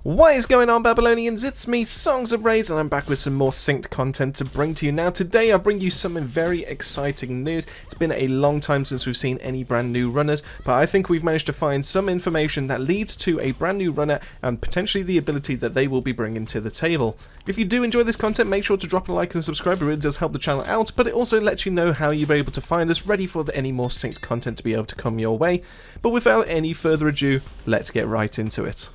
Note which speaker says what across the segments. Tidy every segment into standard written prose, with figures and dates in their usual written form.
Speaker 1: What is going on, Babylonians? It's me, Songs of Raids, and I'm back with some more synced content to bring to you. Now today I bring you some very exciting news. It's been a long time since we've seen any brand new runners, but I think we've managed to find some information that leads to a brand new runner and potentially the ability that they will be bringing to the table. If you do enjoy this content, make sure to drop a like and subscribe. It really does help the channel out, but it also lets you know how you're able to find us ready for any more synced content to be able to come your way. But without any further ado, let's get right into it.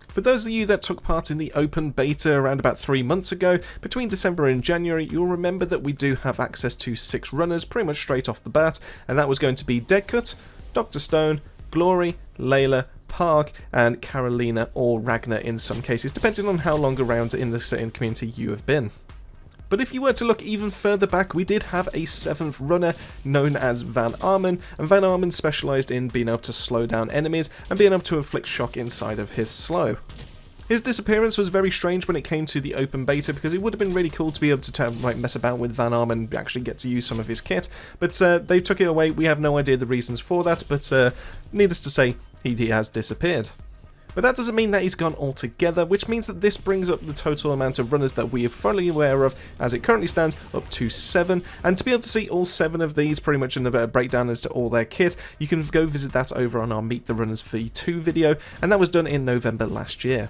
Speaker 1: For those of you that took part in the open beta around about 3 months ago, between December and January, you'll remember that we do have access to 6 runners pretty much straight off the bat, and that was going to be Deadcut, Dr. Stone, Glory, Layla, Park, and Carolina or Ragnar in some cases, depending on how long around in the certain community you have been. But if you were to look even further back, we did have a 7th runner known as Van Arman, and Van Arman specialised in being able to slow down enemies and being able to inflict shock inside of his slow. His disappearance was very strange when it came to the open beta, because it would have been really cool to be able to mess about with Van Arman and actually get to use some of his kit, but they took it away. We have no idea the reasons for that, but needless to say, he has disappeared. But that doesn't mean that he's gone altogether, which means that this brings up the total amount of runners that we are fully aware of, as it currently stands, up to 7. And to be able to see all 7 of these pretty much in the breakdown as to all their kit, you can go visit that over on our Meet the Runners V2 video, and that was done in November last year.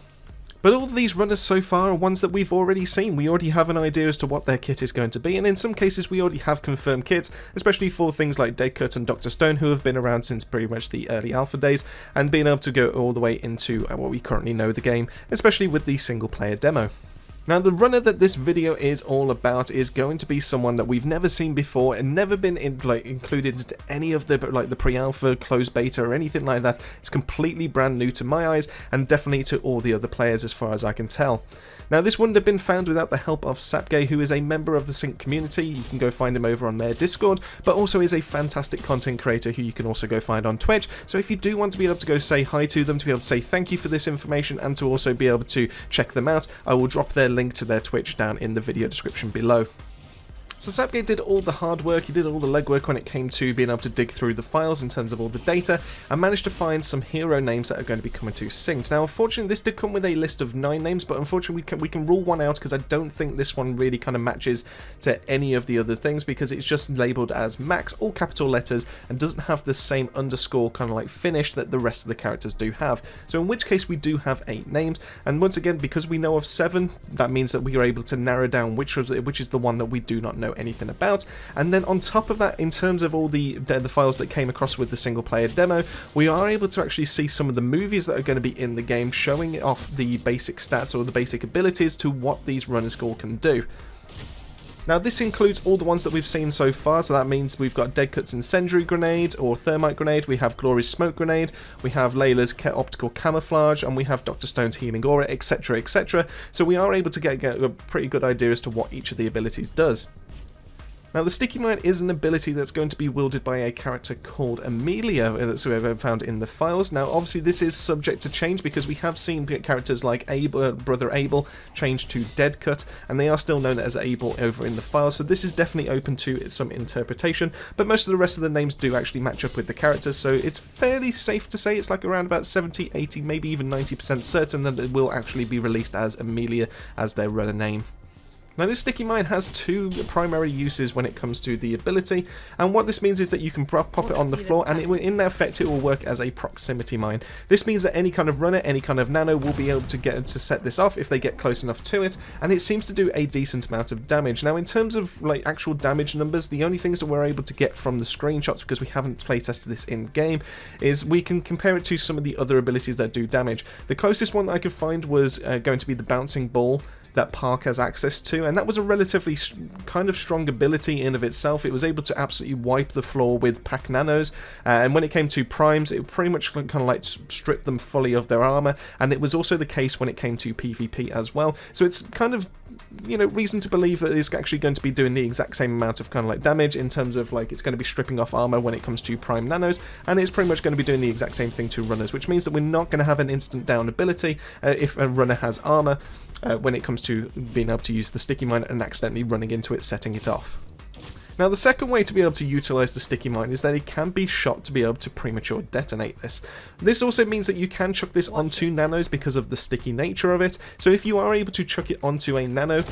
Speaker 1: But all of these runners so far are ones that we've already seen. We already have an idea as to what their kit is going to be, and in some cases we already have confirmed kits, especially for things like Deadcut and Dr. Stone, who have been around since pretty much the early alpha days, and being able to go all the way into what we currently know the game, especially with the single player demo. Now, the runner that this video is all about is going to be someone that we've never seen before and never been included into any of the pre-alpha, closed beta or anything like that. It's completely brand new to my eyes and definitely to all the other players as far as I can tell. Now, this wouldn't have been found without the help of Sapgay, who is a member of the Sync community. You can go find him over on their Discord, but also is a fantastic content creator who you can also go find on Twitch. So if you do want to be able to go say hi to them, to be able to say thank you for this information, and to also be able to check them out, I will drop their link to their Twitch down in the video description below. So Sapgay did all the hard work, he did all the legwork when it came to being able to dig through the files in terms of all the data, and managed to find some hero names that are going to be coming to Synced. Now, unfortunately, this did come with a list of 9 names, but unfortunately we can rule one out, because I don't think this one really kind of matches to any of the other things, because it's just labelled as Max, all capital letters, and doesn't have the same underscore kind of like finish that the rest of the characters do have. So in which case we do have 8 names, and once again, because we know of 7, that means that we are able to narrow down which is the one that we do not know anything about. And then on top of that, in terms of all the files that came across with the single player demo, we are able to actually see some of the movies that are going to be in the game, showing off the basic stats or the basic abilities to what these runners all can do. Now, this includes all the ones that we've seen so far, so that means we've got Deadcut's Incendiary Grenade or Thermite Grenade, we have Glory's Smoke Grenade, we have Layla's Optical Camouflage, and we have Dr. Stone's Healing Aura, etc, etc. So we are able to get a pretty good idea as to what each of the abilities does. Now, the Sticky Mine is an ability that's going to be wielded by a character called Amelia that's found in the files. Now, obviously, this is subject to change because we have seen characters like Brother Abel change to Deadcut, and they are still known as Abel over in the files, so this is definitely open to some interpretation, but most of the rest of the names do actually match up with the characters, so it's fairly safe to say it's like around about 70, 80, maybe even 90% certain that it will actually be released as Amelia as their runner name. Now, this Sticky Mine has 2 primary uses when it comes to the ability, and what this means is that you can pop it on the floor, and in effect it will work as a proximity mine. This means that any kind of runner, any kind of nano will be able to get to set this off if they get close enough to it, and it seems to do a decent amount of damage. Now, in terms of actual damage numbers, the only things that we're able to get from the screenshots, because we haven't playtested this in game, is we can compare it to some of the other abilities that do damage. The closest one that I could find was going to be the Bouncing Ball that Park has access to, and that was a relatively kind of strong ability in of itself. It was able to absolutely wipe the floor with pack nanos, and when it came to primes, it pretty much kind of like stripped them fully of their armor, and it was also the case when it came to PvP as well. So it's kind of, you know, reason to believe that it's actually going to be doing the exact same amount of kind of like damage in terms of like it's going to be stripping off armor when it comes to prime nanos, and it's pretty much going to be doing the exact same thing to runners, which means that we're not going to have an instant down ability if a runner has armor when it comes to being able to use the Sticky Mine and accidentally running into it, setting it off. Now the second way to be able to utilize the sticky mine is that it can be shot to be able to premature detonate this. This also means that you can chuck this onto nanos because of the sticky nature of it, so if you are able to chuck it onto a nano,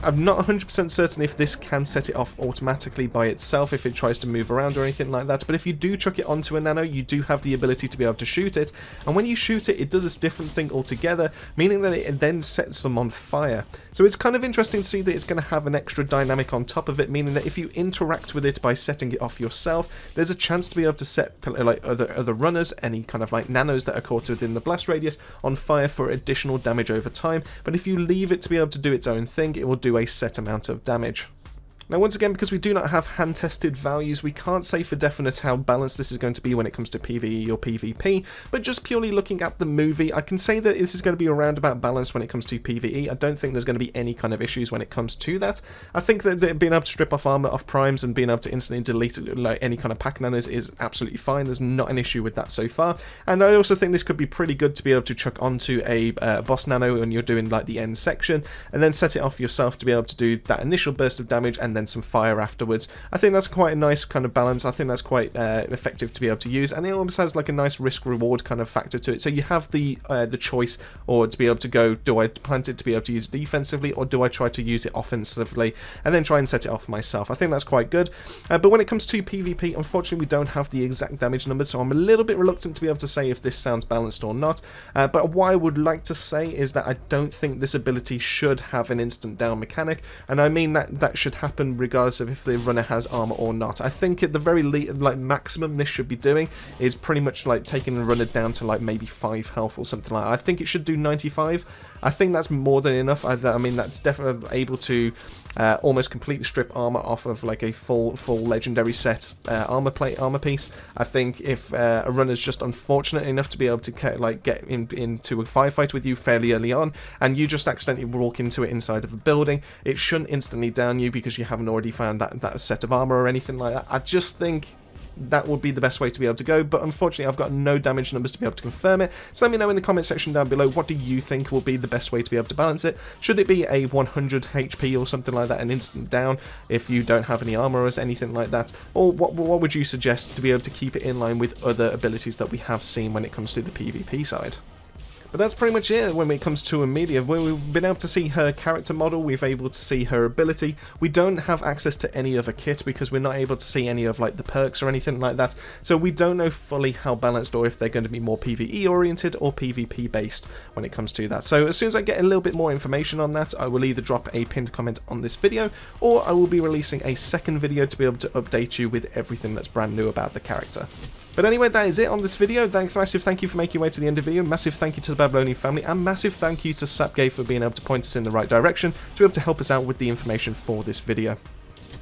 Speaker 1: I'm not 100% certain if this can set it off automatically by itself if it tries to move around or anything like that, but if you do chuck it onto a nano, you do have the ability to be able to shoot it, and when you shoot it, it does this different thing altogether, meaning that it then sets them on fire. So it's kind of interesting to see that it's going to have an extra dynamic on top of it, meaning that if you interact with it by setting it off yourself, there's a chance to be able to set like other runners, any kind of like nanos that are caught within the blast radius, on fire for additional damage over time, but if you leave it to be able to do its own thing, it will do a set amount of damage. Now once again, because we do not have hand-tested values, we can't say for definite how balanced this is going to be when it comes to PvE or PvP, but just purely looking at the movie, I can say that this is going to be around about balanced when it comes to PvE. I don't think there's going to be any kind of issues when it comes to that. I think that being able to strip off armor off primes and being able to instantly delete like any kind of pack nanos is absolutely fine. There's not an issue with that so far, and I also think this could be pretty good to be able to chuck onto a boss nano when you're doing like the end section, and then set it off yourself to be able to do that initial burst of damage and then some fire afterwards. I think that's quite a nice kind of balance. I think that's quite effective to be able to use, and it almost has like a nice risk-reward kind of factor to it. So you have the choice, or to be able to go, do I plant it to be able to use it defensively, or do I try to use it offensively and then try and set it off myself? I think that's quite good. But when it comes to PvP, unfortunately we don't have the exact damage numbers, so I'm a little bit reluctant to be able to say if this sounds balanced or not. But what I would like to say is that I don't think this ability should have an instant down mechanic, and I mean that should happen regardless of if the runner has armor or not. I think at the very like maximum this should be doing is pretty much like taking the runner down to like maybe 5 health or something like that. I think it should do 95. I think that's more than enough. I mean, that's definitely able to almost completely strip armor off of like a full legendary set armor piece. I think if a runner's just unfortunate enough to be able to like get into a firefight with you fairly early on, and you just accidentally walk into it inside of a building, it shouldn't instantly down you because you haven't already found that set of armor or anything like that. I just think that would be the best way to be able to go, but unfortunately I've got no damage numbers to be able to confirm it, so let me know in the comment section down below, what do you think will be the best way to be able to balance it? Should it be a 100 HP or something like that, an instant down if you don't have any armor or anything like that, or what would you suggest to be able to keep it in line with other abilities that we have seen when it comes to the PvP side? But that's pretty much it when it comes to Amelia. We've been able to see her character model, we've been able to see her ability. We don't have access to any other kit because we're not able to see any of like the perks or anything like that. So we don't know fully how balanced or if they're going to be more PvE oriented or PvP based when it comes to that. So as soon as I get a little bit more information on that, I will either drop a pinned comment on this video, or I will be releasing a second video to be able to update you with everything that's brand new about the character. But anyway, that is it on this video. Massive thank you for making your way to the end of the video. Massive thank you to the Babylonian family, and massive thank you to Sapgate for being able to point us in the right direction to be able to help us out with the information for this video.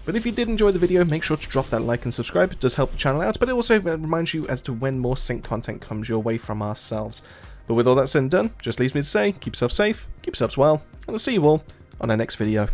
Speaker 1: But if you did enjoy the video, make sure to drop that like and subscribe. It does help the channel out, but it also reminds you as to when more sync content comes your way from ourselves. But with all that said and done, just leaves me to say, keep yourself safe, keep yourselves well, and I'll see you all on our next video.